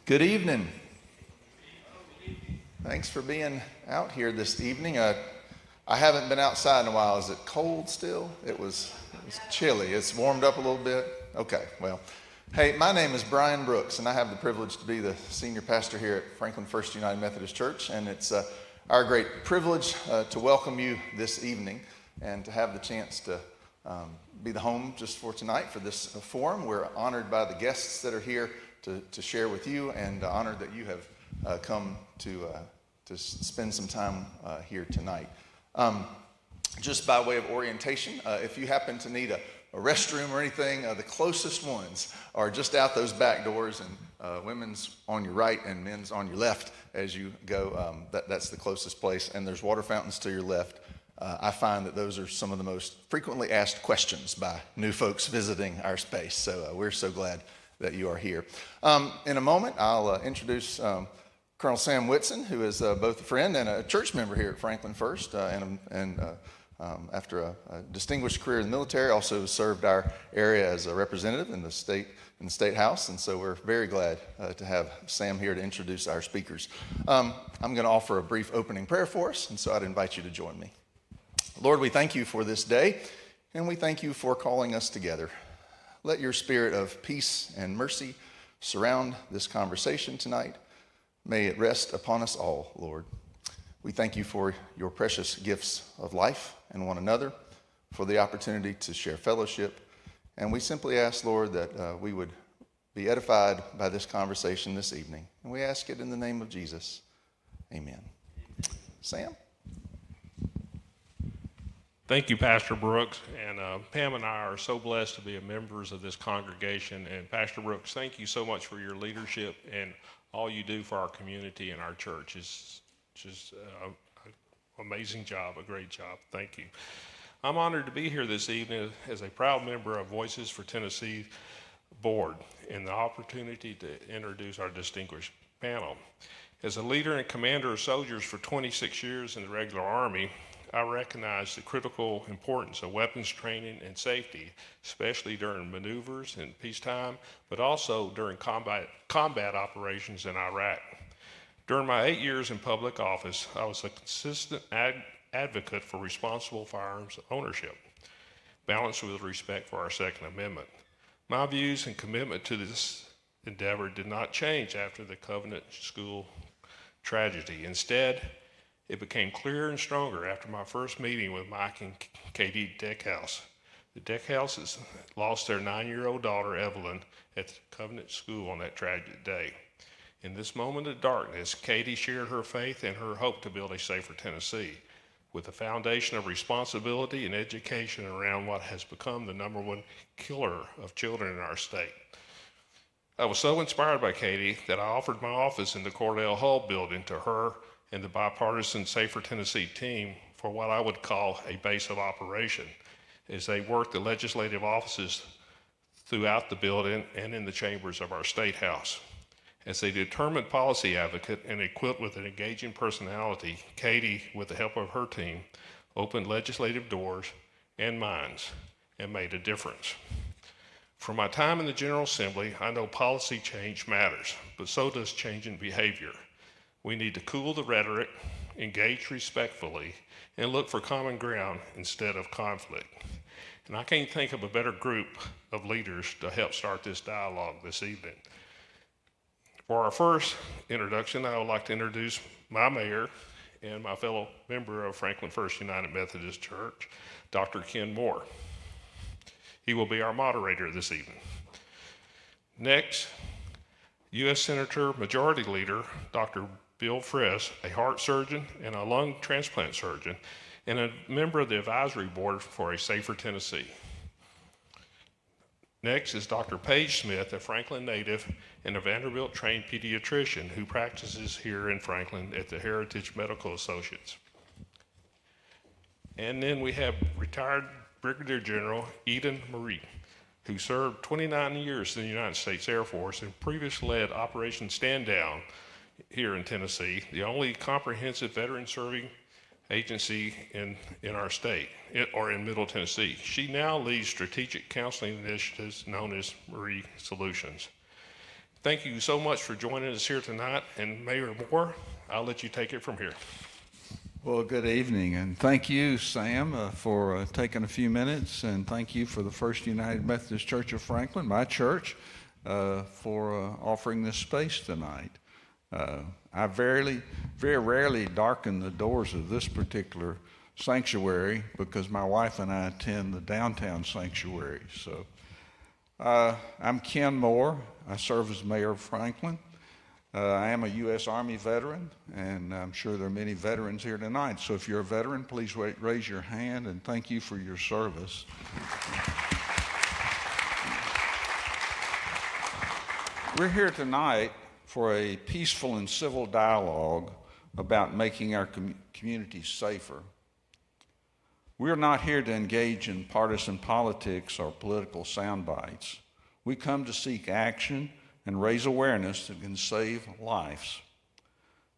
Good evening. Thanks for being out here this evening. I haven't been outside in a while. Is it cold still? It was chilly. It's warmed up a little bit. Okay, well. Hey, my name is Bryan Brooks, and I have the privilege to be the senior pastor here at Franklin First United Methodist Church, and it's our great privilege to welcome you this evening and to have the chance to be the home just for tonight for this forum. We're honored by the guests that are here to share with you, and honored that you have come to spend some time here tonight. Just by way of orientation, if you happen to need a restroom or anything, the closest ones are just out those back doors, and women's on your right and men's on your left as you go. That's the closest place, and there's water fountains to your left. I find that those are some of the most frequently asked questions by new folks visiting our space, so we're so glad that you are here. In a moment, I'll introduce Colonel Sam Whitson, who is both a friend and a church member here at Franklin First, and after a distinguished career in the military, also served our area as a representative in the state house, and so we're very glad to have Sam here to introduce our speakers. I'm going to offer a brief opening prayer for us, and so I'd invite you to join me. Lord, we thank you for this day, and we thank you for calling us together. Let your spirit of peace and mercy surround this conversation tonight. May it rest upon us all, Lord. We thank you for your precious gifts of life and one another, for the opportunity to share fellowship. And we simply ask, Lord, that we would be edified by this conversation this evening. And we ask it in the name of Jesus. Amen. Sam? Thank you, Pastor Brooks, and Pam and I are so blessed to be members of this congregation. And Pastor Brooks, thank you so much for your leadership and all you do for our community and our church. It's just an amazing job, a great job. Thank you. I'm honored to be here this evening as a proud member of Voices for Tennessee board and the opportunity to introduce our distinguished panel. As a leader and commander of soldiers for 26 years in the regular Army, I recognize the critical importance of weapons training and safety, especially during maneuvers and peacetime, but also during combat operations in Iraq. During my 8 years in public office, I was a consistent advocate for responsible firearms ownership, balanced with respect for our Second Amendment. My views and commitment to this endeavor did not change after the Covenant School tragedy. Instead, it became clearer and stronger after my first meeting with Mike and Katie Deckhouse. The Deckhouses lost their 9-year-old daughter, Evelyn, at the Covenant School on that tragic day. In this moment of darkness, Katie shared her faith and her hope to build a safer Tennessee, with a foundation of responsibility and education around what has become the #1 killer of children in our state. I was so inspired by Katie that I offered my office in the Cordell Hull building to her and the bipartisan Safer Tennessee team for what I would call a base of operation, as they worked the legislative offices throughout the building and in the chambers of our state house. As a determined policy advocate and equipped with an engaging personality, Katie, with the help of her team, opened legislative doors and minds and made a difference. From my time in the General Assembly, I know policy change matters, but so does change in behavior. We need to cool the rhetoric, engage respectfully, and look for common ground instead of conflict. And I can't think of a better group of leaders to help start this dialogue this evening. For our first introduction, I would like to introduce my mayor and my fellow member of Franklin First United Methodist Church, Dr. Ken Moore. He will be our moderator this evening. Next, U.S. Senator Majority Leader Dr. Bill Frist, a heart surgeon and a lung transplant surgeon, and a member of the advisory board for a Safer Tennessee. Next is Dr. Paige Smith, a Franklin native and a Vanderbilt-trained pediatrician who practices here in Franklin at the Heritage Medical Associates. And then we have retired Brigadier General Eden Murrie, who served 29 years in the United States Air Force and previously led Operation Stand Down here in Tennessee, the only comprehensive veteran serving agency in our state, or in Middle Tennessee. She now leads strategic counseling initiatives known as Murrie Solutions. Thank you so much for joining us here tonight, and Mayor Moore, I'll let you take it from here. Well, good evening, and thank you, Sam, for taking a few minutes, and thank you for the First United Methodist Church of Franklin, my church, for offering this space tonight. I very rarely darken the doors of this particular sanctuary because my wife and I attend the downtown sanctuary. So I'm Ken Moore. I serve as mayor of Franklin. I am a U.S. Army veteran, and I'm sure there are many veterans here tonight. So if you're a veteran, please raise your hand, and thank you for your service. We're here tonight for a peaceful and civil dialogue about making our communities safer. We're not here to engage in partisan politics or political sound bites. We come to seek action and raise awareness that can save lives,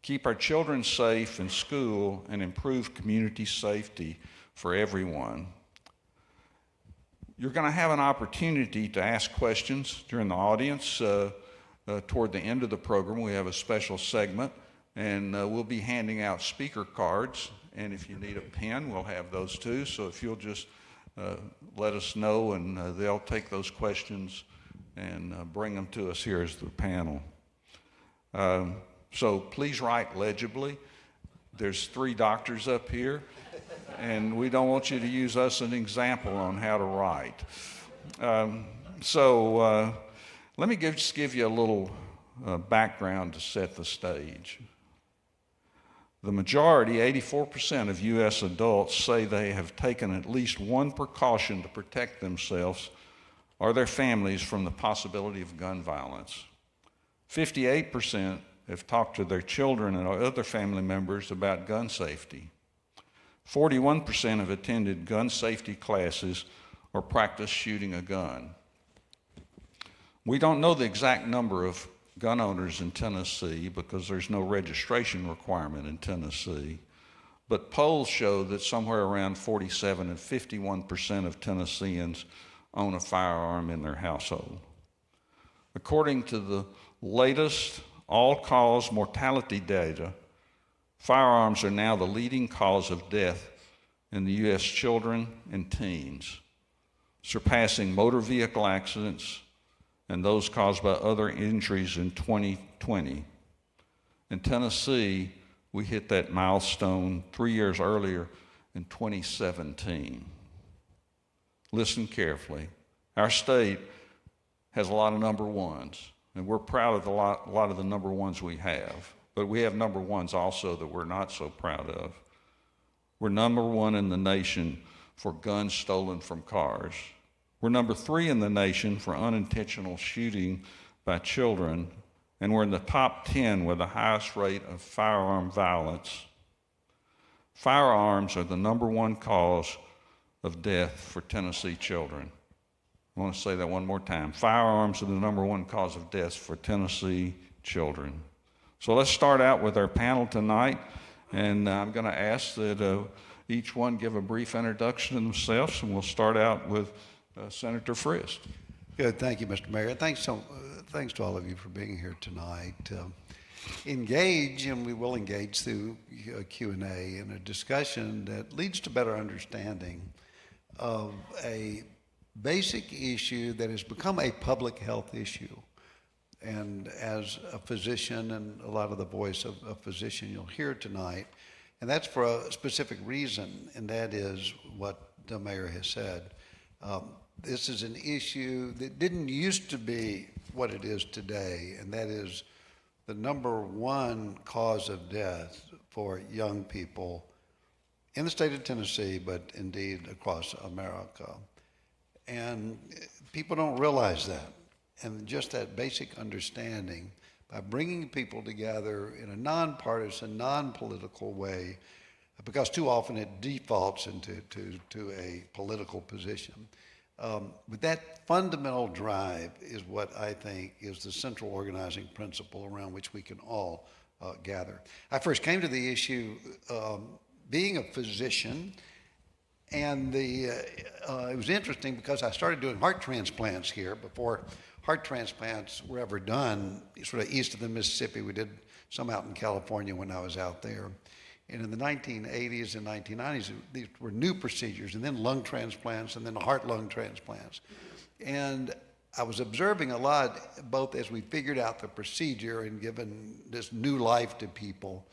keep our children safe in school, and improve community safety for everyone. You're going to have an opportunity to ask questions during the audience. Toward the end of the program, we have a special segment, and we'll be handing out speaker cards, and if you need a pen, we'll have those too. So if you'll just let us know, and they'll take those questions and bring them to us here as the panel. So please write legibly. There's 3 doctors up here, and we don't want you to use us as an example on how to write. Let me just give you a little background to set the stage. The majority, 84% of U.S. adults, say they have taken at least one precaution to protect themselves or their families from the possibility of gun violence. 58% have talked to their children and other family members about gun safety. 41% have attended gun safety classes or practiced shooting a gun. We don't know the exact number of gun owners in Tennessee because there's no registration requirement in Tennessee, but polls show that somewhere around 47 and 51% of Tennesseans own a firearm in their household. According to the latest all-cause mortality data, firearms are now the leading cause of death in the U.S. children and teens, surpassing motor vehicle accidents and those caused by other injuries in 2020. In Tennessee, we hit that milestone 3 years earlier in 2017. Listen carefully. Our state has a lot of number ones, and we're proud of a lot of the number ones we have, but we have number ones also that we're not so proud of. We're number 1 in the nation for guns stolen from cars. We're number 3 in the nation for unintentional shooting by children, and we're in the top 10 with the highest rate of firearm violence. Firearms are the number 1 cause of death for Tennessee children. I want to say that one more time. Firearms are the number 1 cause of death for Tennessee children. So let's start out with our panel tonight, and I'm going to ask that each one give a brief introduction to themselves, and we'll start out with Senator Frist. Good, thank you, Mr. Mayor. Thanks to all of you for being here tonight. Engage, and we will engage through a Q&A and a discussion that leads to better understanding of a basic issue that has become a public health issue. And as a physician, and a lot of the voice of a physician you'll hear tonight, and that's for a specific reason, and that is what the mayor has said. This is an issue that didn't used to be what it is today, and that is the number 1 cause of death for young people in the state of Tennessee, but indeed across America. And people don't realize that. And just that basic understanding, by bringing people together in a nonpartisan, non-political way, because too often it defaults into a political position. But that fundamental drive is what I think is the central organizing principle around which we can all gather. I first came to the issue being a physician, and it was interesting because I started doing heart transplants here before heart transplants were ever done sort of east of the Mississippi. We did some out in California when I was out there. And in the 1980s and 1990s, these were new procedures, and then lung transplants, and then heart-lung transplants. And I was observing a lot, both as we figured out the procedure and given this new life to people,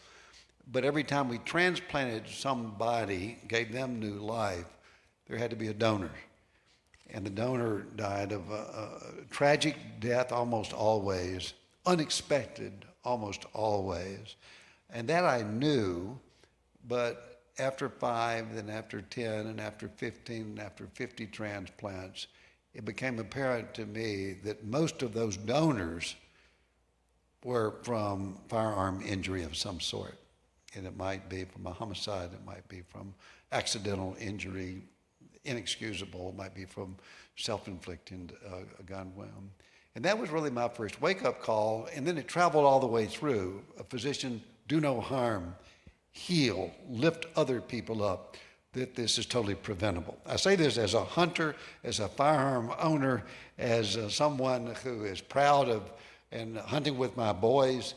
but every time we transplanted somebody, gave them new life, there had to be a donor. And the donor died of a tragic death almost always, unexpected almost always. And that I knew, but after 5, then after 10, and after 15, and after 50 transplants, it became apparent to me that most of those donors were from firearm injury of some sort. And it might be from a homicide, it might be from accidental injury, inexcusable, it might be from self-inflicting a gun wound. And that was really my first wake-up call, and then it traveled all the way through. A physician, do no harm, heal, lift other people up, that this is totally preventable. I say this as a hunter, as a firearm owner, as someone who is proud of and hunting with my boys,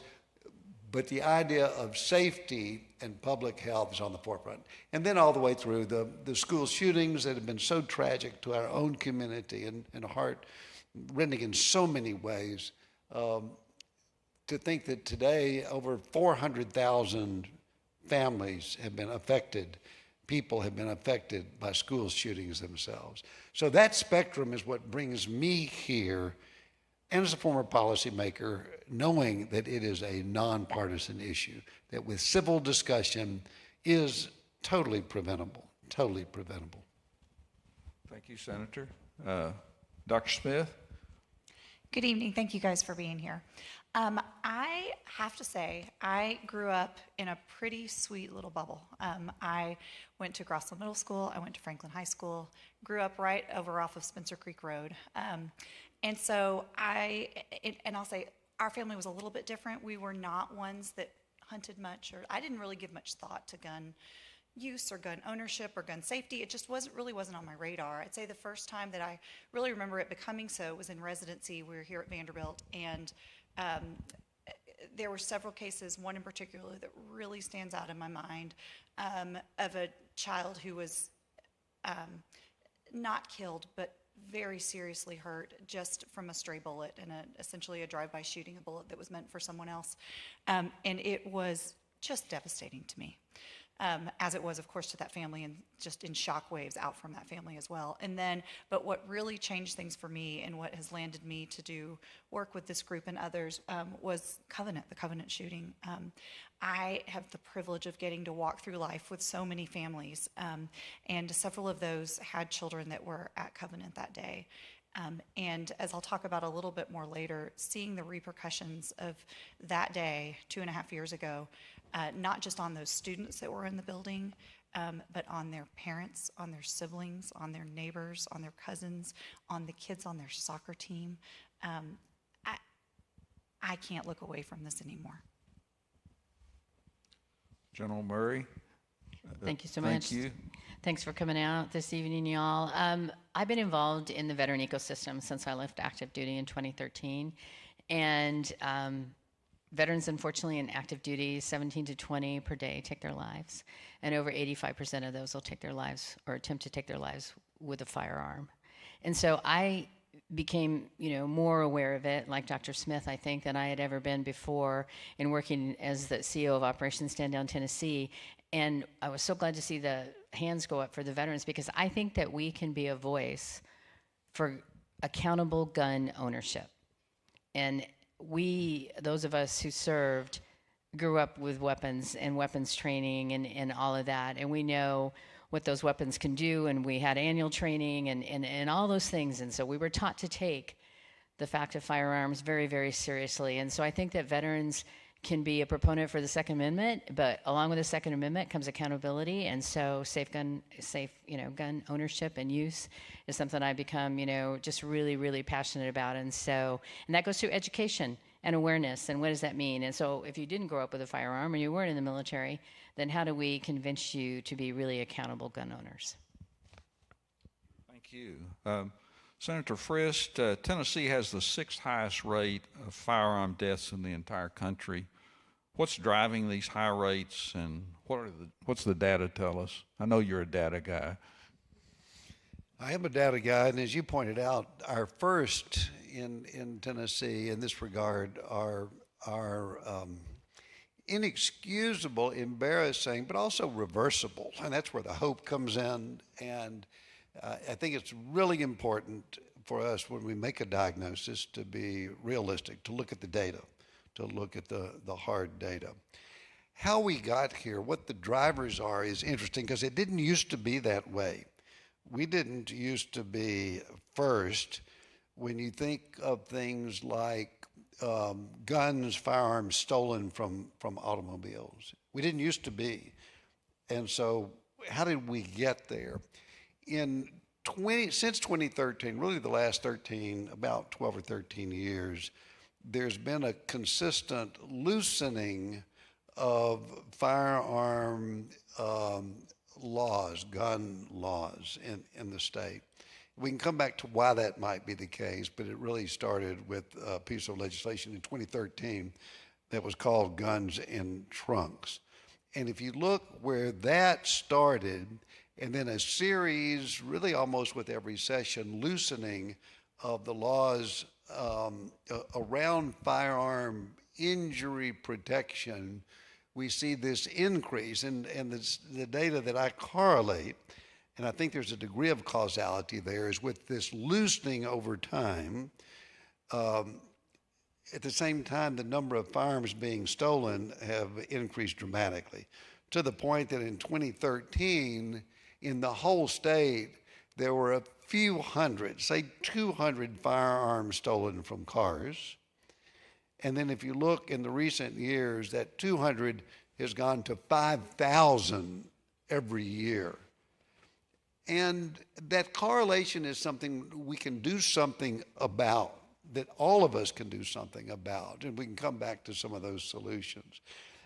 but the idea of safety and public health is on the forefront. And then all the way through the school shootings that have been so tragic to our own community and heart-rending in so many ways. To think that today over 400,000 families have been affected, people have been affected by school shootings themselves. So that spectrum is what brings me here, and as a former policymaker, knowing that it is a nonpartisan issue, that with civil discussion is totally preventable, totally preventable. Thank you, Senator. Dr. Smith? Good evening. Thank you guys for being here. I have to say, I grew up in a pretty sweet little bubble. I went to Grossland Middle School. I went to Franklin High School. Grew up right over off of Spencer Creek Road. And so I'll say our family was a little bit different. We were not ones that hunted much, or I didn't really give much thought to gun use or gun ownership or gun safety. It just really wasn't on my radar. I'd say the first time that I really remember it becoming so was in residency. We were here at Vanderbilt, and there were several cases, one in particular that really stands out in my mind, of a child who was not killed, but very seriously hurt just from a stray bullet and essentially a drive-by shooting, a bullet that was meant for someone else. And it was just devastating to me, as it was, of course, to that family, and just in shock waves out from that family as well. And then, but what really changed things for me and what has landed me to do work with this group and others was the Covenant shooting. I have the privilege of getting to walk through life with so many families, and several of those had children that were at Covenant that day. And as I'll talk about a little bit more later, seeing the repercussions of that day 2.5 years ago, not just on those students that were in the building, but on their parents, on their siblings, on their neighbors, on their cousins, on the kids on their soccer team. I can't look away from this anymore. General Murrie? Thank you so much. Thank you. Thanks for coming out this evening, y'all. I've been involved in the veteran ecosystem since I left active duty in 2013. And veterans, unfortunately, in active duty, 17 to 20 per day take their lives. And over 85% of those will take their lives or attempt to take their lives with a firearm. And so I became, more aware of it, like Dr. Smith, I think, than I had ever been before in working as the CEO of Operations Stand Down Tennessee. And I was so glad to see the hands go up for the veterans, because I think that we can be a voice for accountable gun ownership. And those of us who served, grew up with weapons and weapons training and all of that. And we know what those weapons can do, and we had annual training and all those things. And so we were taught to take the fact of firearms very, very seriously. And so I think that veterans can be a proponent for the Second Amendment, but along with the Second Amendment comes accountability. And so safe gun ownership and use is something I've become, just really, really passionate about. And that goes through education and awareness. And what does that mean? And so if you didn't grow up with a firearm or you weren't in the military, then how do we convince you to be really accountable gun owners? Thank you. Senator Frist, Tennessee has the 6th highest rate of firearm deaths in the entire country. What's driving these high rates, and what's the data tell us? I know you're a data guy. I am a data guy, and as you pointed out, our first in Tennessee in this regard are inexcusable, embarrassing, but also reversible, and that's where the hope comes in. And I think it's really important for us when we make a diagnosis to be realistic, to look at the data, to look at the hard data. How we got here, what the drivers are, is interesting because it didn't used to be that way. We didn't used to be first when you think of things like guns, firearms stolen from automobiles. We didn't used to be. And so how did we get there? Since 2013, really the last about 12 or 13 years, there's been a consistent loosening of firearm laws, gun laws in the state. We can come back to why that might be the case, but it really started with a piece of legislation in 2013 that was called Guns in Trunks. And if you look where that started, and then a series, really almost with every session, loosening of the laws around firearm injury protection, we see this increase. And the data that I correlate, and I think there's a degree of causality there, is with this loosening over time. At the same time, the number of firearms being stolen have increased dramatically, to the point that in 2013, in the whole state, there were a few hundred, say 200 firearms stolen from cars. And then if you look in the recent years, that 200 has gone to 5,000 every year. And that correlation is something we can do something about, that all of us can do something about, and we can come back to some of those solutions.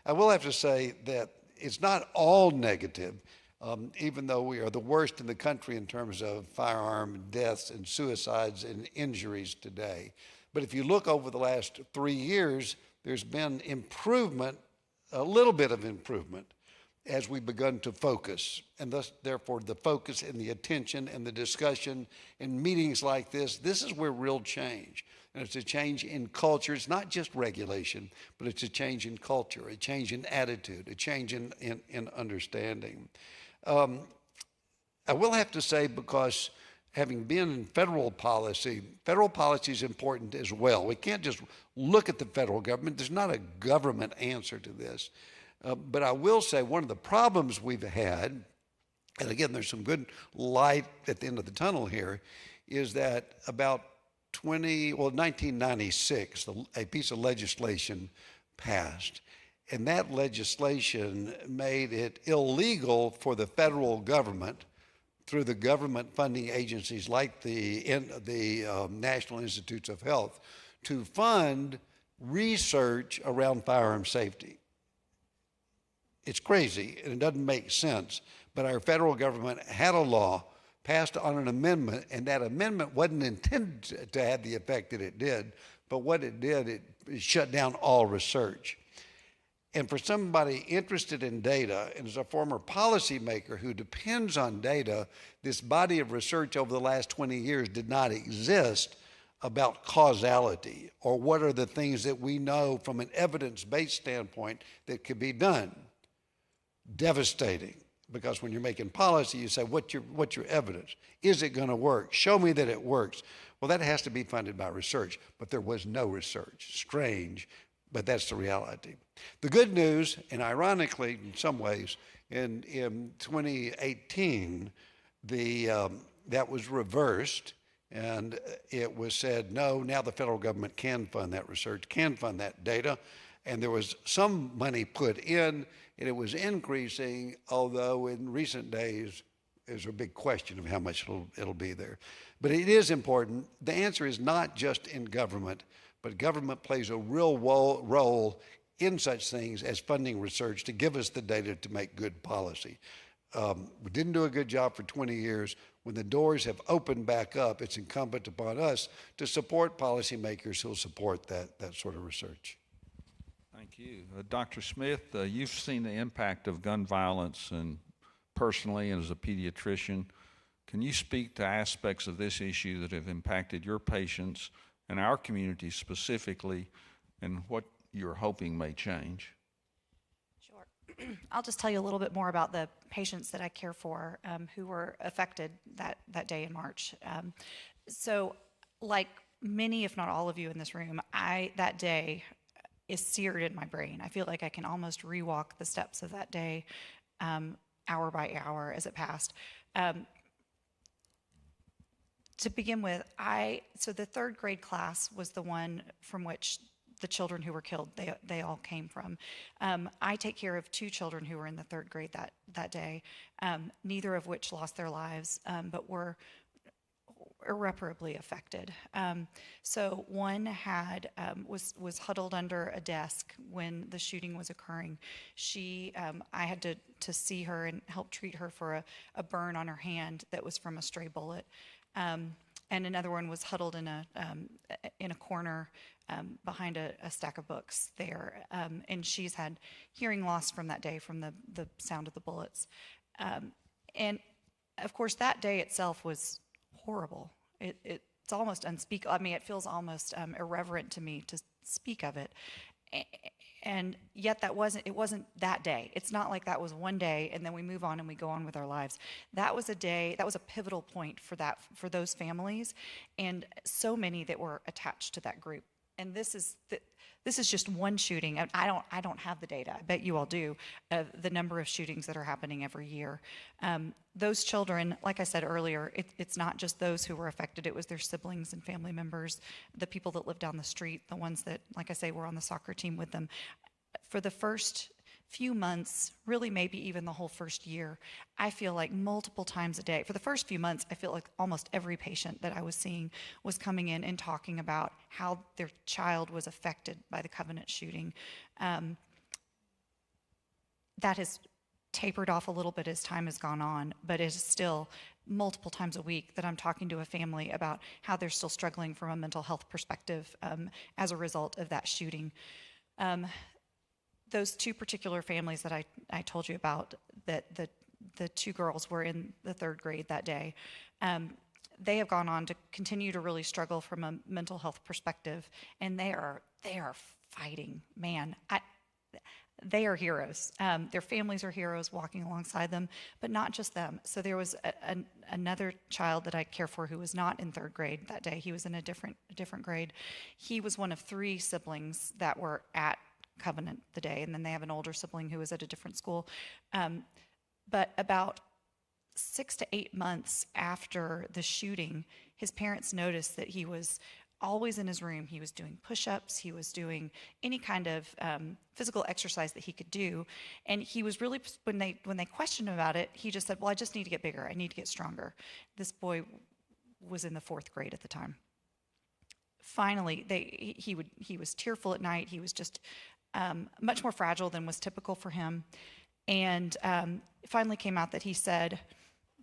I will have to say that it's not all negative, even though we are the worst in the country in terms of firearm deaths and suicides and injuries today. But if you look over the last 3 years, there's been improvement, a little bit of improvement, as we've begun to focus. And thus, therefore, the focus and the attention and the discussion in meetings like this is where real change. And it's a change in culture. It's not just regulation, but it's a change in culture, a change in attitude, a change in understanding. I will have to say, because having been in federal policy is important as well. We can't just look at the federal government. There's not a government answer to this. But I will say one of the problems we've had, and again, there's some good light at the end of the tunnel here, is that about 1996, a piece of legislation passed. And that legislation made it illegal for the federal government, through the government funding agencies like the National Institutes of Health, to fund research around firearm safety. It's crazy, and it doesn't make sense, but our federal government had a law passed on an amendment, and that amendment wasn't intended to have the effect that it did, but what it did, it shut down all research. And for somebody interested in data, and as a former policymaker who depends on data, this body of research over the last 20 years did not exist about causality, or what are the things that we know from an evidence-based standpoint that could be done. Devastating, because when you're making policy, you say, what's your evidence? Is it going to work? Show me that it works. Well, that has to be funded by research, but there was no research. Strange, but that's the reality. The good news, and ironically, in some ways, in 2018, that was reversed, and it was said, no, now the federal government can fund that research, can fund that data, and there was some money put in, and it was increasing, although in recent days, there's a big question of how much it'll be there. But it is important. The answer is not just in government, but government plays a real role in such things as funding research to give us the data to make good policy. we didn't do a good job for 20 years. When the doors have opened back up, it's incumbent upon us to support policymakers who will support that sort of research. Thank you. Dr. Smith, you've seen the impact of gun violence and personally and as a pediatrician. Can you speak to aspects of this issue that have impacted your patients and our community specifically, and what you're hoping may change? Sure. I'll just tell you a little bit more about the patients that I care for who were affected that day in March. So like many, if not all of you in this room, that day is seared in my brain. I feel like I can almost rewalk the steps of that day hour by hour as it passed. To begin with, so the third grade class was the one from which the children who were killed, they all came from. I take care of 2 children who were in the third grade that day, neither of which lost their lives, but were irreparably affected. So one was huddled under a desk when the shooting was occurring. I had to see her and help treat her for a burn on her hand that was from a stray bullet. And another one was huddled in a corner behind a stack of books there. And she's had hearing loss from that day from the sound of the bullets. And of course, that day itself was horrible. It's almost unspeakable. I mean, it feels almost irreverent to me to speak of it. And yet it wasn't that day. It's not like that was one day and then we move on and we go on with our lives. That was a day, that was a pivotal point for those families and so many that were attached to that group. And this is just one shooting. I don't have the data. I bet you all do. The number of shootings that are happening every year. Those children, like I said earlier, it's not just those who were affected. It was their siblings and family members, the people that lived down the street, the ones that, like I say, were on the soccer team with them. For the first few months, really maybe even the whole first year, I feel like multiple times a day. For the first few months, I feel like almost every patient that I was seeing was coming in and talking about how their child was affected by the Covenant shooting. That has tapered off a little bit as time has gone on, but it is still multiple times a week that I'm talking to a family about how they're still struggling from a mental health perspective as a result of that shooting. Those 2 particular families that I told you about, that the 2 girls were in the third grade that day, they have gone on to continue to really struggle from a mental health perspective, and they are fighting. Man, they are heroes. Their families are heroes walking alongside them, but not just them. So there was another child that I care for who was not in third grade that day. He was in a different grade. He was one of 3 siblings that were at Covenant the day, and then they have an older sibling who was at a different school. But about 6 to 8 months after the shooting, his parents noticed that he was always in his room. He was doing push-ups. He was doing any kind of physical exercise that he could do. And he was really, when they questioned him about it, he just said, well, I just need to get bigger. I need to get stronger. This boy was in the 4th grade at the time. Finally, he was tearful at night. He was just much more fragile than was typical for him. And it finally came out that he said,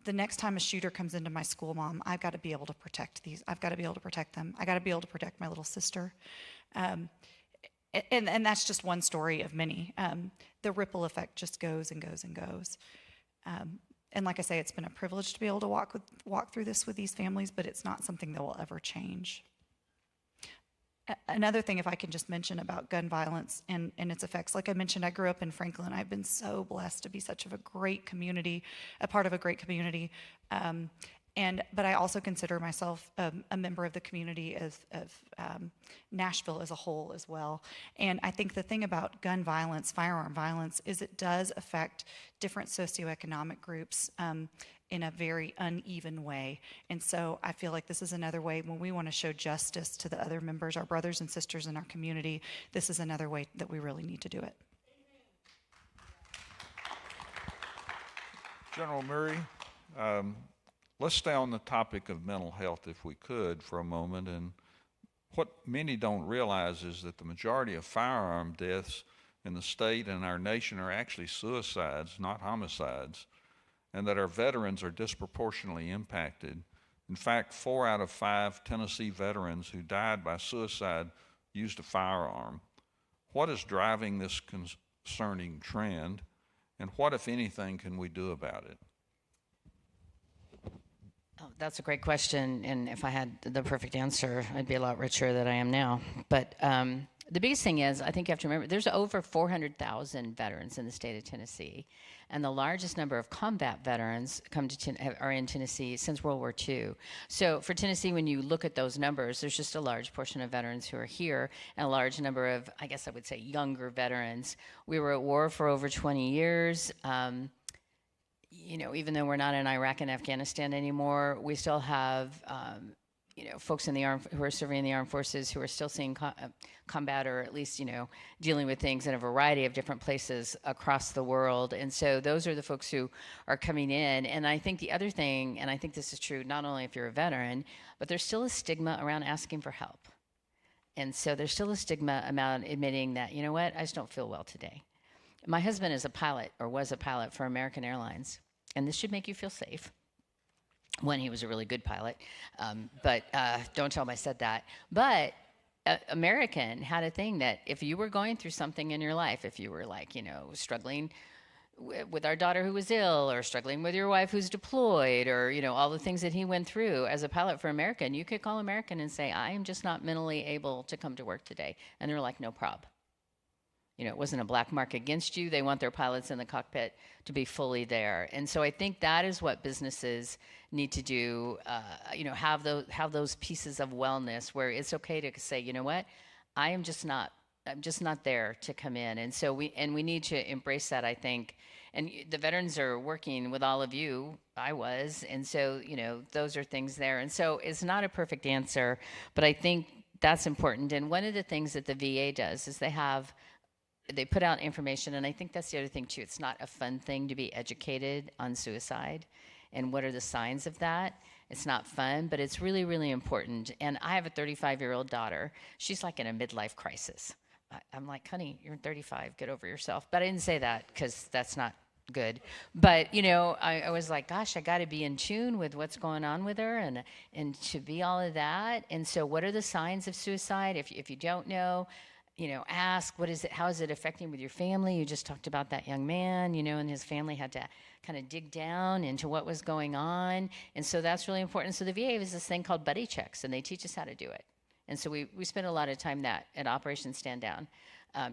the next time a shooter comes into my school, Mom, I've got to be able to protect these. I've got to be able to protect them. I got to be able to protect my little sister. And that's just one story of many. The ripple effect just goes and goes and goes. And like I say, it's been a privilege to be able to walk through this with these families, but it's not something that will ever change. Another thing, if I can just mention about gun violence and its effects, like I mentioned, I grew up in Franklin. I've been so blessed to be such of a great community, a part of a great community. But I also consider myself a member of the community of Nashville as a whole as well. And I think the thing about gun violence, firearm violence, is it does affect different socioeconomic groups in a very uneven way. And so I feel like this is another way when we want to show justice to the other members, our brothers and sisters in our community, this is another way that we really need to do it. General Murrie, let's stay on the topic of mental health if we could for a moment. And what many don't realize is that the majority of firearm deaths in the state and our nation are actually suicides, not homicides. and that our veterans are disproportionately impacted. In fact, 4 out of 5 Tennessee veterans who died by suicide used a firearm. What is driving this concerning trend, and what, if anything, can we do about it? Oh, that's a great question, and if I had the perfect answer, I'd be a lot richer than I am now. But the biggest thing is, I think you have to remember, there's over 400,000 veterans in the state of Tennessee, and the largest number of combat veterans are in Tennessee since World War II. So for Tennessee, when you look at those numbers, there's just a large portion of veterans who are here, and a large number of, I guess I would say, younger veterans. We were at war for over 20 years. You know, even though we're not in Iraq and Afghanistan anymore, we still have, you know, folks in the who are serving in the armed forces who are still seeing combat, or at least, you know, dealing with things in a variety of different places across the world. And so those are the folks who are coming in. And I think the other thing, and I think this is true not only if you're a veteran, but there's still a stigma around asking for help. And so there's still a stigma about admitting that, you know what, I just don't feel well today. My husband is a pilot, or was a pilot for American Airlines. And this should make you feel safe. One, he was a really good pilot, but don't tell him I said that. But American had a thing that if you were going through something in your life, if you were like, you know, struggling with our daughter who was ill, or struggling with your wife who's deployed, or, you know, all the things that he went through as a pilot for American, you could call American and say, I am just not mentally able to come to work today. And they're like, no prob. You know, it wasn't a black mark against you. They want their pilots in the cockpit to be fully there. And so I think that is what businesses need to do, you know, have those pieces of wellness where it's okay to say, you know what, I'm just not there to come in. And so we need to embrace that, I think. And the veterans are working with all of you. I was. And so, you know, those are things there. And so it's not a perfect answer, but I think that's important. And one of the things that the VA does is they put out information, and I think that's the other thing too. It's not a fun thing to be educated on suicide and what are the signs of that. It's not fun, but it's really, really important. And I have a 35-year-old daughter. She's like in a midlife crisis. I'm like, honey, you're 35, get over yourself. But I didn't say that because that's not good. But, you know, I was like, gosh, I got to be in tune with what's going on with her and to be all of that. And so what are the signs of suicide? If you don't know, you know, ask, what is it, how is it affecting with your family? You just talked about that young man, you know, and his family had to kind of dig down into what was going on. And so that's really important. So the VA has this thing called buddy checks, and they teach us how to do it. And so we spend a lot of time at Operation Stand Down,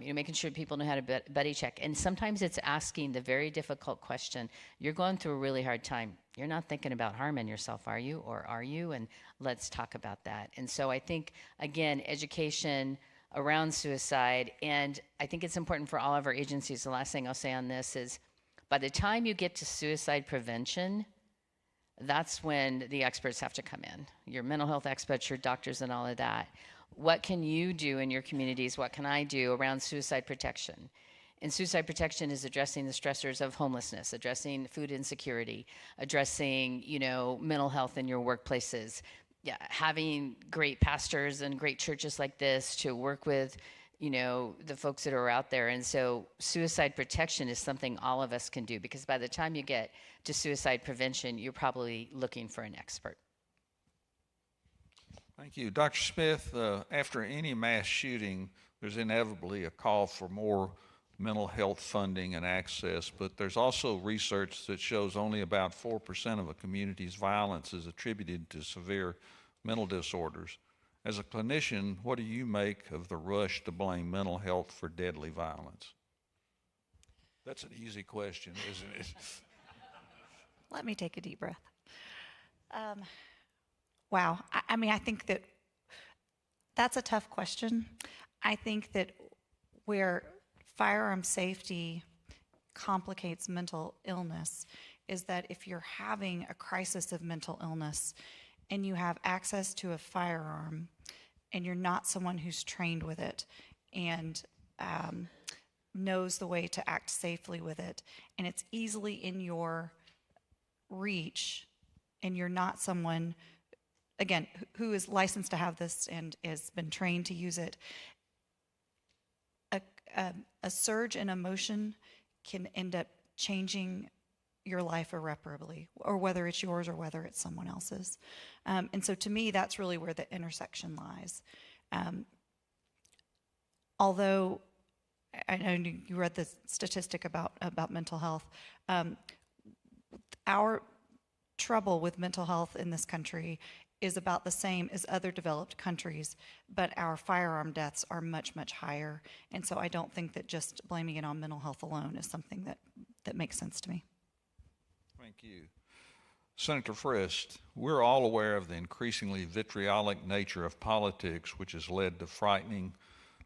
you know, making sure people know how to buddy check. And sometimes it's asking the very difficult question. You're going through a really hard time. You're not thinking about harming yourself, are you? Or are you? And let's talk about that. And so I think, again, education around suicide, and I think it's important for all of our agencies. The last thing I'll say on this is, by the time you get to suicide prevention, that's when the experts have to come in. Your mental health experts, your doctors, and all of that. What can you do in your communities? What can I do around suicide protection? And suicide protection is addressing the stressors of homelessness, addressing food insecurity, addressing, you know, mental health in your workplaces. Yeah, having great pastors and great churches like this to work with, you know, the folks that are out there. And so suicide protection is something all of us can do, because by the time you get to suicide prevention, you're probably looking for an expert. Thank you. Dr. Smith, after any mass shooting, there's inevitably a call for more mental health funding and access, but there's also research that shows only about 4% of a community's violence is attributed to severe mental disorders. As a clinician, what do you make of the rush to blame mental health for deadly violence? That's an easy question, isn't it? Let me take a deep breath. Wow. I mean, I think that's a tough question. I think that where firearm safety complicates mental illness is that if you're having a crisis of mental illness and you have access to a firearm and you're not someone who's trained with it and knows the way to act safely with it, and it's easily in your reach, and you're not someone, again, who is licensed to have this and has been trained to use it, a surge in emotion can end up changing your life irreparably, or whether it's yours or whether it's someone else's. And so to me, that's really where the intersection lies. Although I know you read the statistic about mental health, our trouble with mental health in this country is about the same as other developed countries, but our firearm deaths are much, much higher. And so I don't think that just blaming it on mental health alone is something that makes sense to me. Thank you. Senator Frist, we're all aware of the increasingly vitriolic nature of politics, which has led to frightening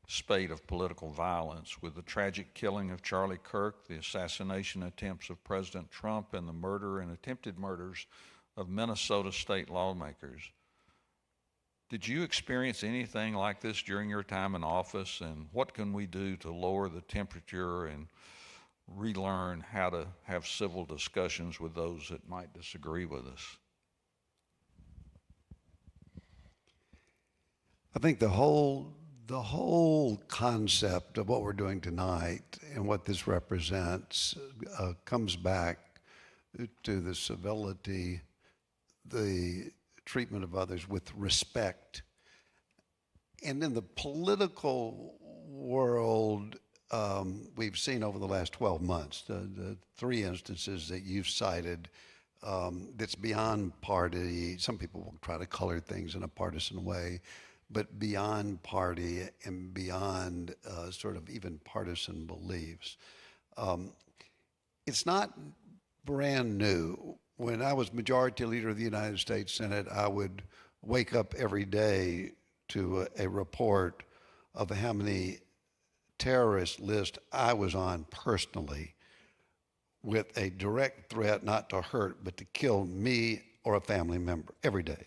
spate of political violence, with the tragic killing of Charlie Kirk, the assassination attempts of President Trump, and the murder and attempted murders of Minnesota state lawmakers. Did you experience anything like this during your time in office, and what can we do to lower the temperature and relearn how to have civil discussions with those that might disagree with us? I think the whole concept of what we're doing tonight and what this represents comes back to the civility, the treatment of others with respect. And in the political world, we've seen over the last 12 months, the three instances that you've cited, that's beyond party. Some people will try to color things in a partisan way, but beyond party and beyond sort of even partisan beliefs. It's not brand new. When I was Majority Leader of the United States Senate, I would wake up every day to a report of how many terrorist list I was on personally, with a direct threat not to hurt but to kill me or a family member every day.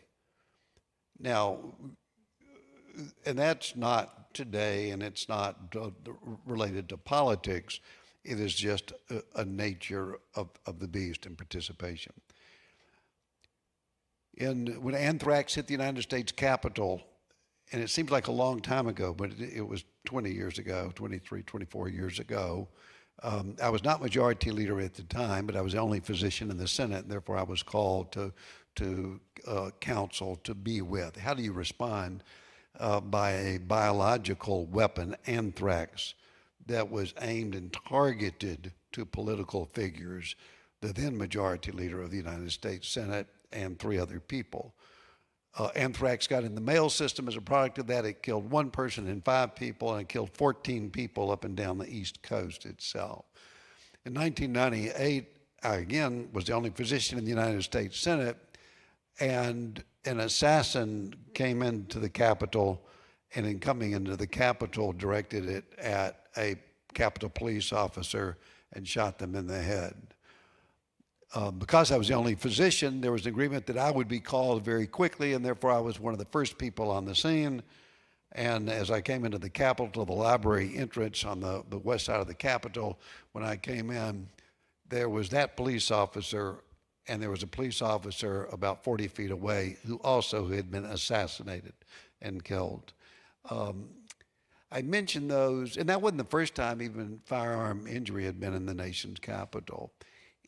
Now, and that's not today, and it's not related to politics. It is just a nature of the beast and participation. When anthrax hit the United States Capitol, and it seems like a long time ago, but it was 20 years ago, 23, 24 years ago. I was not Majority Leader at the time, but I was the only physician in the Senate, and therefore I was called to counsel to be with. How do you respond by a biological weapon, anthrax, that was aimed and targeted to political figures, the then Majority Leader of the United States Senate and three other people? Anthrax got in the mail system as a product of that. It killed one person and 5 people, and it killed 14 people up and down the East Coast itself. In 1998, I again was the only physician in the United States Senate, and an assassin came into the Capitol, and in coming into the Capitol directed it at a Capitol police officer and shot them in the head. Because I was the only physician, there was an agreement that I would be called very quickly, and therefore I was one of the first people on the scene. And as I came into the Capitol, the library entrance on the west side of the Capitol, when I came in, there was that police officer, and there was a police officer about 40 feet away who also had been assassinated and killed. I mentioned those, and that wasn't the first time even firearm injury had been in the nation's capital,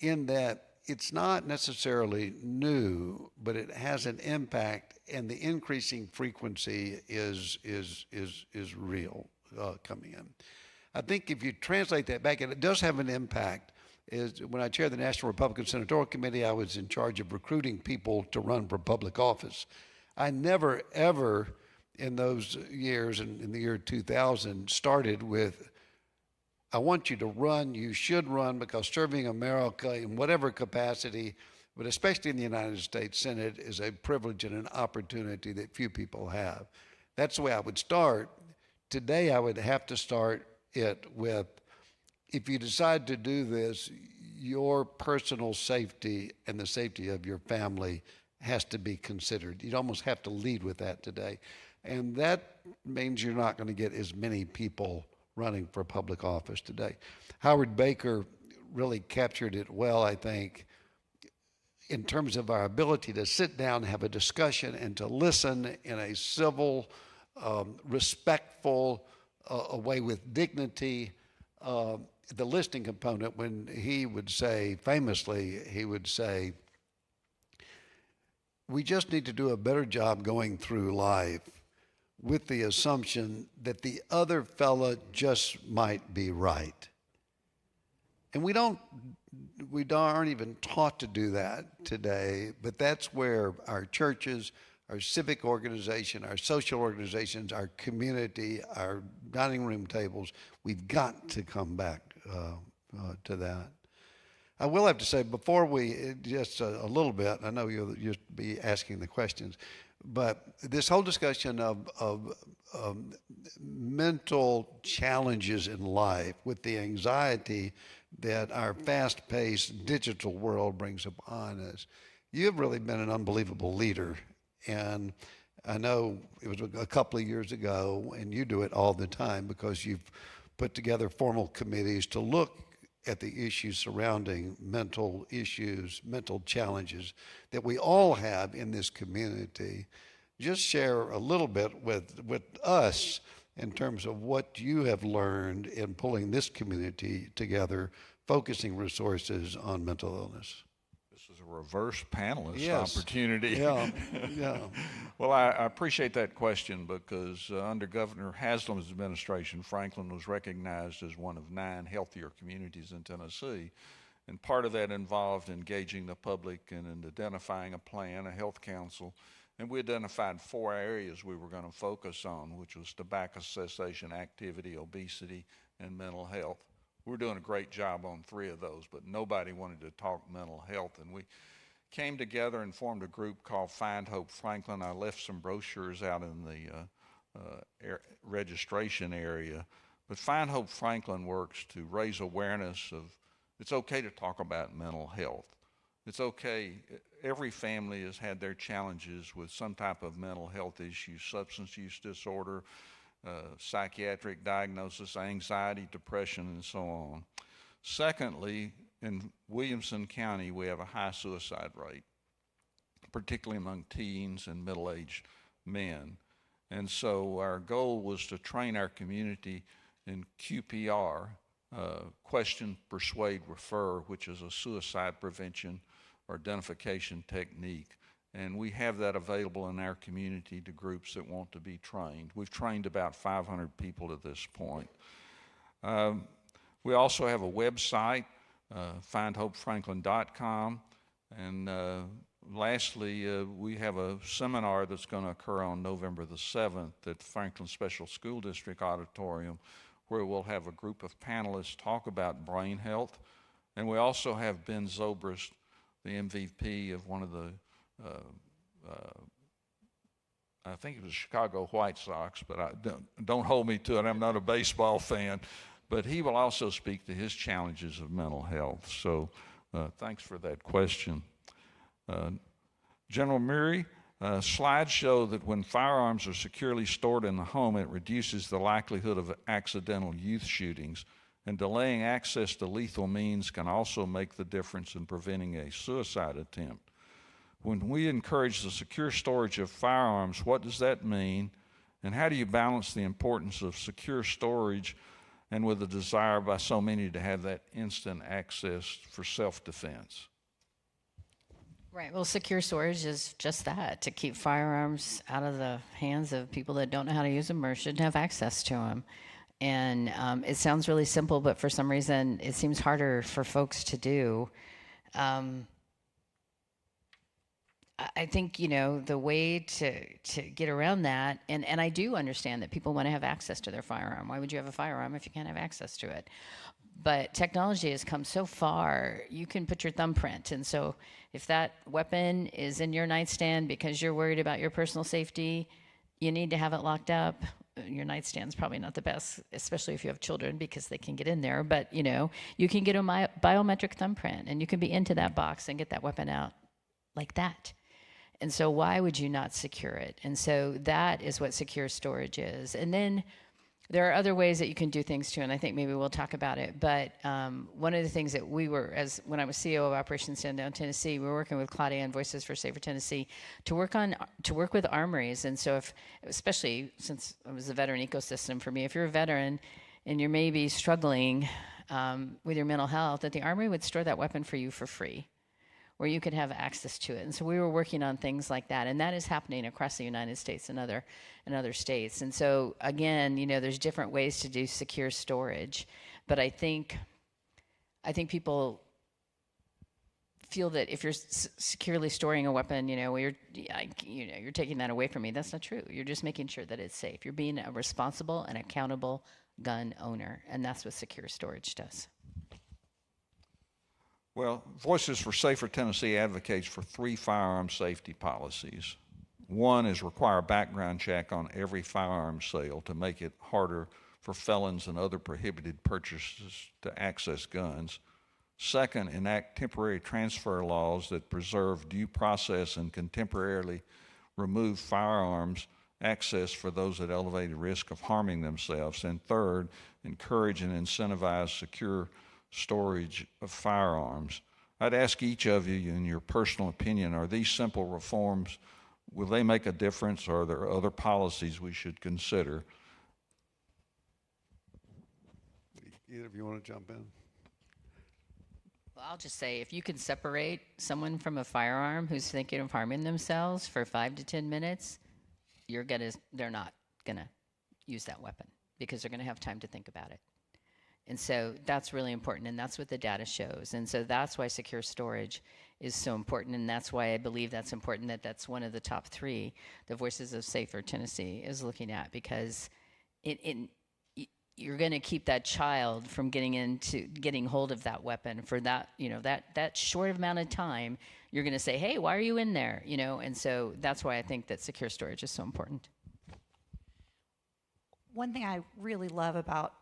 in that it's not necessarily new, but it has an impact, and the increasing frequency is real coming in. I think if you translate that back, and it does have an impact, is when I chaired the National Republican Senatorial Committee, I was in charge of recruiting people to run for public office. I never, ever in those years, in the year 2000, started with, I want you to run, you should run, because serving America in whatever capacity, but especially in the United States Senate, is a privilege and an opportunity that few people have. That's the way I would start. Today, I would have to start it with, if you decide to do this, your personal safety and the safety of your family has to be considered. You'd almost have to lead with that today. And that means you're not going to get as many people running for public office today. Howard Baker really captured it well, I think, in terms of our ability to sit down and have a discussion and to listen in a civil, respectful way with dignity. the listening component, when he would say, famously, he would say, we just need to do a better job going through life with the assumption that the other fella just might be right. And we aren't even taught to do that today, but that's where our churches, our civic organization, our social organizations, our community, our dining room tables, we've got to come back to that. I will have to say, before we, just a little bit, I know you'll just be asking the questions, but this whole discussion of mental challenges in life with the anxiety that our fast-paced digital world brings upon us, you've really been an unbelievable leader. And I know it was a couple of years ago, and you do it all the time because you've put together formal committees to look at the issues surrounding mental issues, mental challenges that we all have in this community. Just share a little bit with us in terms of what you have learned in pulling this community together, focusing resources on mental illness. This is a reverse panelist Yes. opportunity. Yeah, yeah. Well, I appreciate that question because under Governor Haslam's administration, Franklin was recognized as one of 9 healthier communities in Tennessee. And part of that involved engaging the public and in identifying a plan, a health council. And we identified 4 areas we were going to focus on, which was tobacco cessation, activity, obesity, and mental health. We're doing a great job on 3 of those, but nobody wanted to talk mental health. And we came together and formed a group called Find Hope Franklin. I left some brochures out in the registration area. But Find Hope Franklin works to raise awareness of it's okay to talk about mental health. It's okay. Every family has had their challenges with some type of mental health issue, substance use disorder, psychiatric diagnosis, anxiety, depression, and so on. Secondly, in Williamson County, we have a high suicide rate, particularly among teens and middle-aged men. And so our goal was to train our community in QPR, question, persuade, refer, which is a suicide prevention or identification technique. And we have that available in our community to groups that want to be trained. We've trained about 500 people to this point. We also have a website, findhopefranklin.com. And lastly, we have a seminar that's going to occur on November the 7th at the Franklin Special School District Auditorium, where we'll have a group of panelists talk about brain health. And we also have Ben Zobrist, the MVP of one of the I think it was Chicago White Sox, but don't hold me to it. I'm not a baseball fan. But he will also speak to his challenges of mental health. So thanks for that question. General Murrie, slides show that when firearms are securely stored in the home, it reduces the likelihood of accidental youth shootings. And delaying access to lethal means can also make the difference in preventing a suicide attempt. When we encourage the secure storage of firearms, what does that mean? And how do you balance the importance of secure storage and with the desire by so many to have that instant access for self-defense? Right. Well, secure storage is just that, to keep firearms out of the hands of people that don't know how to use them or shouldn't have access to them. And it sounds really simple, but for some reason, it seems harder for folks to do. I think, you know, the way to get around that, and I do understand that people want to have access to their firearm. Why would you have a firearm if you can't have access to it? But technology has come so far, you can put your thumbprint. And so if that weapon is in your nightstand because you're worried about your personal safety, you need to have it locked up. Your nightstand's probably not the best, especially if you have children, because they can get in there. But, you know, you can get a biometric thumbprint, and you can be into that box and get that weapon out like that. And so why would you not secure it? And so that is what secure storage is. And then there are other ways that you can do things too, and I think maybe we'll talk about it. But one of the things that we were, when I was CEO of Operation Sundown Tennessee, we were working with Claudia and Voices for Safer Tennessee to work with armories. And so especially since it was a veteran ecosystem for me, if you're a veteran, and you're maybe struggling with your mental health, that the Armory would store that weapon for you for free, where you could have access to it. And so we were working on things like that, and that is happening across the United States and other states. And so again, there's different ways to do secure storage, but I think people feel that if you're securely storing a weapon, you're taking that away from me. That's not true. You're just making sure that it's safe. You're being a responsible and accountable gun owner, and that's what secure storage does. Well, Voices for Safer Tennessee advocates for 3 firearm safety policies. One is require a background check on every firearm sale to make it harder for felons and other prohibited purchasers to access guns. Second, enact temporary transfer laws that preserve due process and contemporarily remove firearms access for those at elevated risk of harming themselves. And third, encourage and incentivize secure storage of firearms. I'd ask each of you, in your personal opinion, are these simple reforms, will they make a difference, or are there other policies we should consider? Either of you want to jump in? Well, I'll just say, if you can separate someone from a firearm who's thinking of harming themselves for 5 to 10 minutes, they're not gonna use that weapon, because they're gonna have time to think about it. And so that's really important, and that's what the data shows. And so that's why secure storage is so important, and that's why I believe that's important, that's one of the top 3 the Voices of Safer Tennessee is looking at, because you're going to keep that child from getting hold of that weapon for that, that short amount of time. You're going to say, hey, why are you in there? And so that's why I think that secure storage is so important. One thing I really love about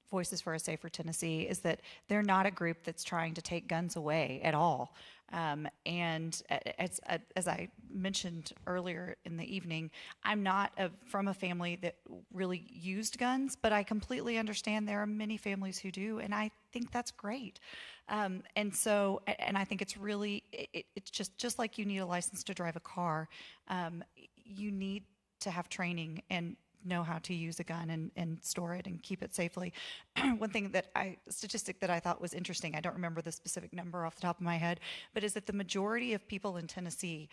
Voices for a Safer Tennessee is that they're not a group that's trying to take guns away at all. And as I mentioned earlier in the evening, I'm not from a family that really used guns, but I completely understand there are many families who do, and I think that's great. And I think it's really, it's just like you need a license to drive a car, you need to have training and know how to use a gun and store it and keep it safely. One thing statistic that I thought was interesting, I don't remember the specific number off the top of my head, but is that the majority of people in Tennessee,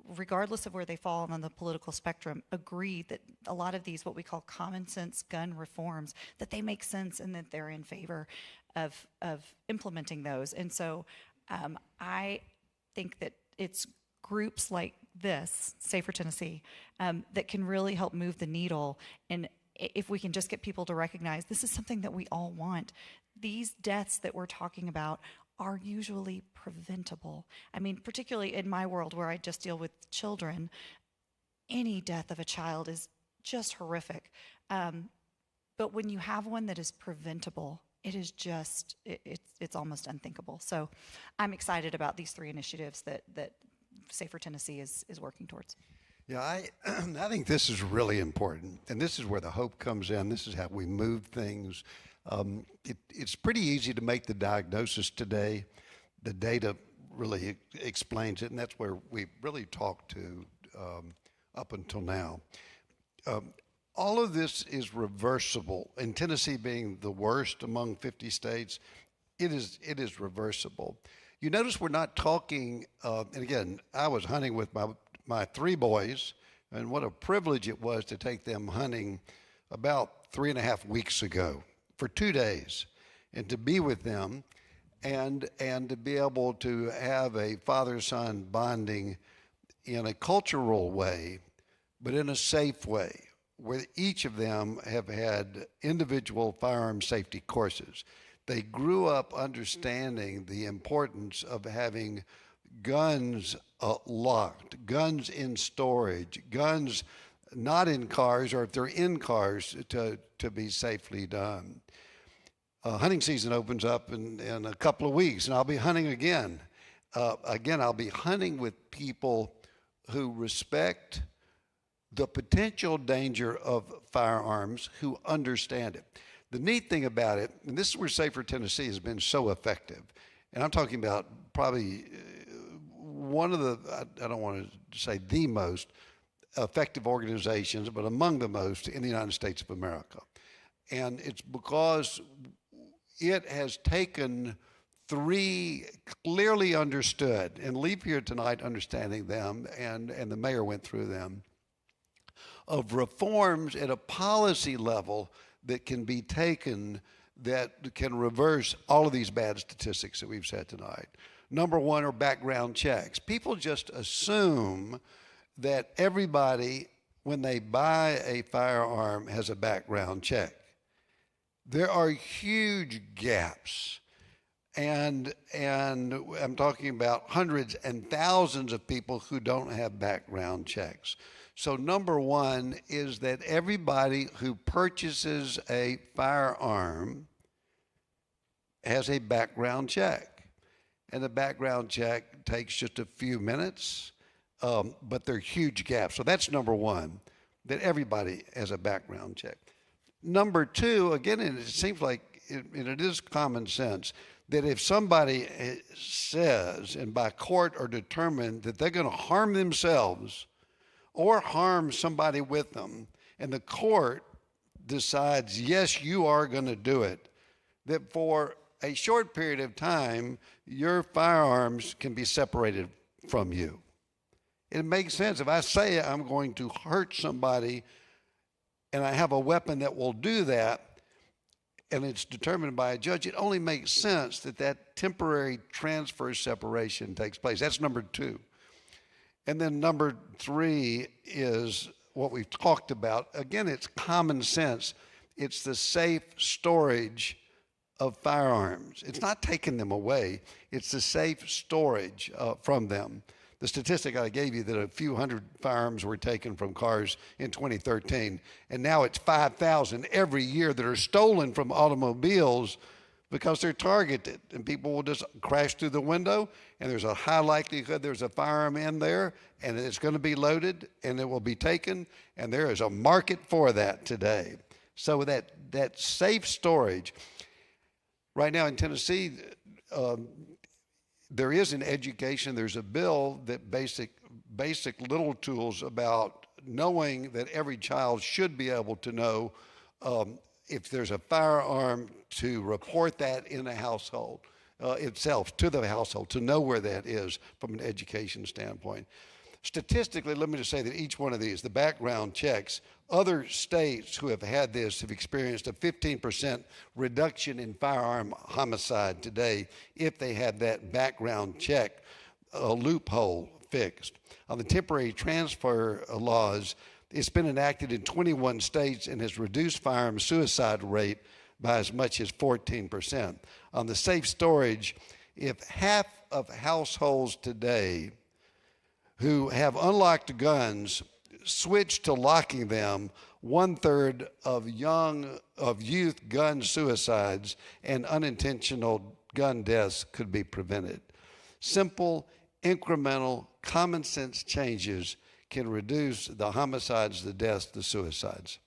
regardless of where they fall on the political spectrum, agree that a lot of these, what we call common sense gun reforms, that they make sense and that they're in favor of implementing those. And so I think that it's groups like this, Safer Tennessee, that can really help move the needle. And if we can just get people to recognize this is something that we all want. These deaths that we're talking about are usually preventable. I mean, particularly in my world where I just deal with children, any death of a child is just horrific. But when you have one that is preventable, it is just, it's almost unthinkable. So I'm excited about these 3 initiatives that Safer Tennessee is working towards. Yeah, I think this is really important, and this is where the hope comes in. This is how we move things. It's pretty easy to make the diagnosis today. The data really explains it, and that's where we really talked to up until now. All of this is reversible. In Tennessee being the worst among 50 states, it is reversible. You notice we're not talking, and again, I was hunting with my 3 boys, and what a privilege it was to take them hunting about 3.5 weeks ago for 2 days, and to be with them, and to be able to have a father-son bonding in a cultural way, but in a safe way, where each of them have had individual firearm safety courses. They grew up understanding the importance of having guns locked, guns in storage, guns not in cars, or if they're in cars, to be safely done. Hunting season opens up in a couple of weeks, and I'll be hunting again. I'll be hunting with people who respect the potential danger of firearms, who understand it. The neat thing about it, and this is where Safer Tennessee has been so effective, and I'm talking about probably one of the, I don't want to say the most effective organizations, but among the most in the United States of America. And it's because it has taken 3 clearly understood, and leave here tonight understanding them, and the mayor went through them, of reforms at a policy level that can be taken that can reverse all of these bad statistics that we've said tonight. Number one are background checks. People just assume that everybody, when they buy a firearm, has a background check. There are huge gaps. And I'm talking about hundreds and thousands of people who don't have background checks. So number one is that everybody who purchases a firearm has a background check. And the background check takes just a few minutes, but there are huge gaps. So that's number one, that everybody has a background check. Number two, again, and it seems like it is common sense, that if somebody says and by court are determined that they're going to harm themselves or harm somebody with them, and the court decides, yes, you are going to do it, that for a short period of time, your firearms can be separated from you. It makes sense. If I say I'm going to hurt somebody and I have a weapon that will do that, and it's determined by a judge, it only makes sense that that temporary transfer separation takes place. That's number two. And then number three is what we've talked about. Again, it's common sense. It's the safe storage of firearms. It's not taking them away. It's the safe storage from them. The statistic I gave you that a few hundred firearms were taken from cars in 2013, and now it's 5,000 every year that are stolen from automobiles because they're targeted, and people will just crash through the window, and there's a high likelihood there's a firearm in there, and it's going to be loaded, and it will be taken, and there is a market for that today. So that safe storage, right now in Tennessee, there is an education, there's a bill that basic little tools about knowing that every child should be able to know if there's a firearm, to report that in a household itself, to the household, to know where that is from an education standpoint. Statistically, let me just say that each one of these, the background checks, other states who have had this have experienced a 15% reduction in firearm homicide today if they had that background check loophole fixed. On the temporary transfer laws, it's been enacted in 21 states and has reduced firearm suicide rate by as much as 14%. On the safe storage, if half of households today who have unlocked guns switch to locking them, 1/3 of youth gun suicides and unintentional gun deaths could be prevented. Simple, incremental, common sense changes can reduce the homicides, the deaths, the suicides.